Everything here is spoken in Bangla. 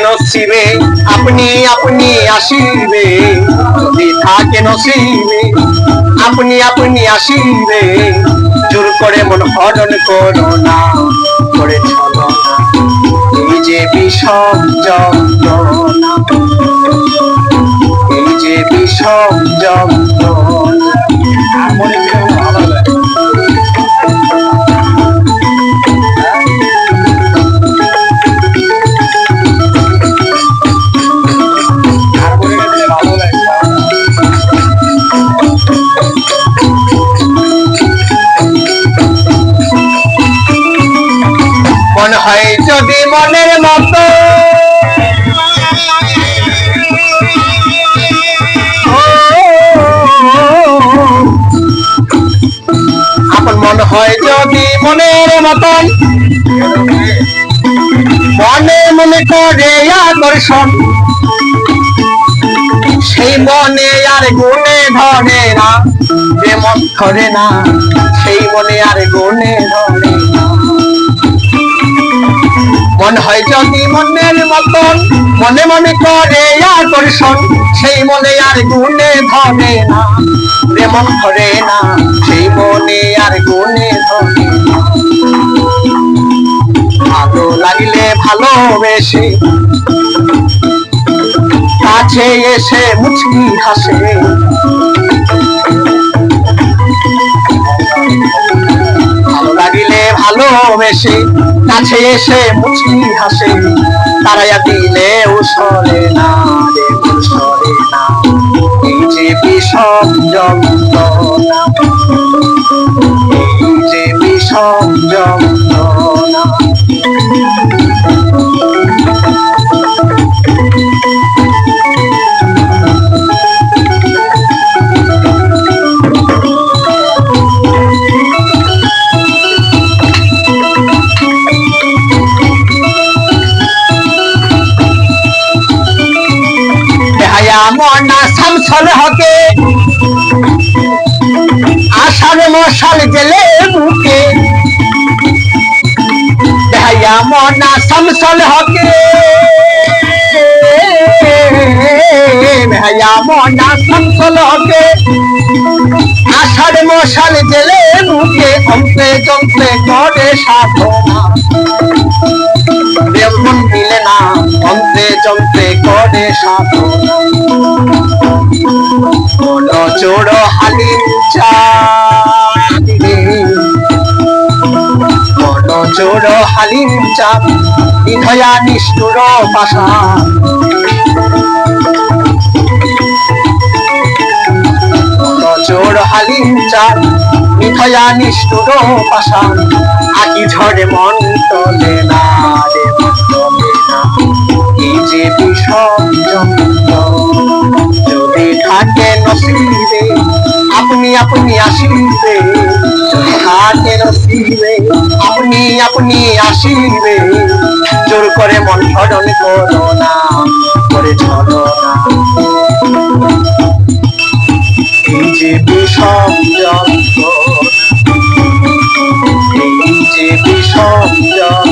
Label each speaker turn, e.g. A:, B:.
A: নসিবে আপনি আপনি আসিবে, যদি থাকে নসিবে আপনি আপনি আসিবে, জোর করে মন হরণ করো না, করে চলো না এই যে বিষম যন্ত্রণা, এই যে বিষম যন্ত্রণা। মনে ভালো লাগে মনে হয় যদি মনের মতো আপন মনে হয় যদি মনের মতন মনে মনে করে আকর্ষণ, সেই মনে আর গুণে ধরে না, যে মন ধরে না সেই মনে আর গুণে ধরে না। মন হয় যদি মনের মতন মনে মনে করে আকর্ষণ, সেই মনে আর গুণে ধরে না, যে মন ধরে না সেই মনে আর গুণে ধরে না। ভালো লাগলে ভালোবেসে কাছে এসে মুচকি হাসে, ভালো লাগিলে ভালোবেসে কাছে এসে মুচকি হাসে, তারাইয়া দিলেও সরে না রে সরে না, এই যে বিষম যন্ত্রণা, এই যে বিষম যন্ত্রণা। মনা শামসুল হকে আশার মশাল জেলে বুকে, দেহাইয়া মনা শামসুল হকে, দেহাইয়া মনা শামসুল হকে আশার মশাল জেলে বুকে, অন্তে জন্তে করে সাধনা, মন মিলে না অন্তে জন্তে করে সাধনা। বড় চোর হালিম চাঁদ, বড় চোর হালিম চাঁদ নিধয়া নিষ্ঠুর পাশা, বড় চোর হালিম চাঁদ নিধয়া নিষ্ঠুর পাশা, আকি ঝড়ে মন তোলে না রে মন তোলে না, এই যে বিষম যন্ত্রণা। যদি থাকে নসিবে আপনি আপনি আসিবে, যদি থাকে নসিবে আপনি আপনি আসিবে, জোর করে মন হরণ করো না, করে চলো না এই যে বিষম যন্ত্রণা, এই যে বিষম যন্ত্রণা।